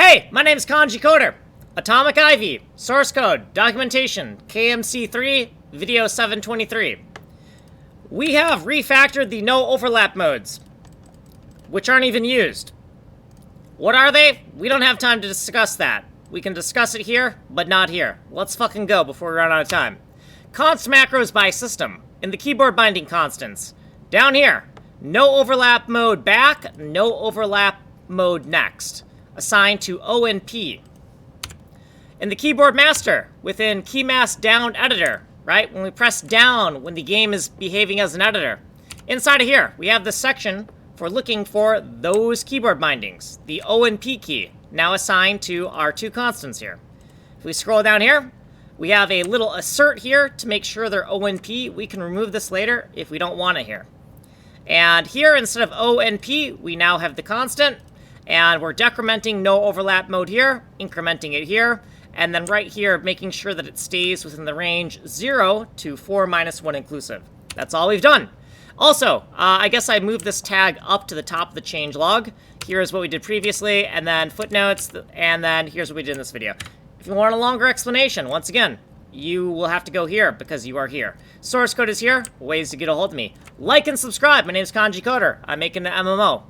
Hey, my name is Kanji Coder. Atomic Ivy, source code, documentation, KMC3, video 723. We have refactored the no overlap modes, which aren't even used. What are they? We don't have time to discuss that. We can discuss it here, but not here. Let's fucking go before we run out of time. Const macros by system, in the keyboard binding constants. Down here, no overlap mode back, no overlap mode next. Assigned to O and P. In the keyboard master, within keymask down editor, right? When we press down when the game is behaving as an editor. Inside of here, we have this section for looking for those keyboard bindings. The O and P key, now assigned to our two constants here. If we scroll down here, we have a little assert here to make sure they're O and P. We can remove this later if we don't want it here. And here, instead of O and P, we now have the constant. And we're decrementing no overlap mode here, incrementing it here, and then right here, making sure that it stays within the range 0 to 4 minus 1 inclusive. That's all we've done. Also, I guess I moved this tag up to the top of the change log. Here's what we did previously, and then footnotes, and then here's what we did in this video. If you want a longer explanation, once again, you will have to go here because you are here. Source code is here, ways to get a hold of me. Like and subscribe. My name is Kanji Coder. I'm making the MMO.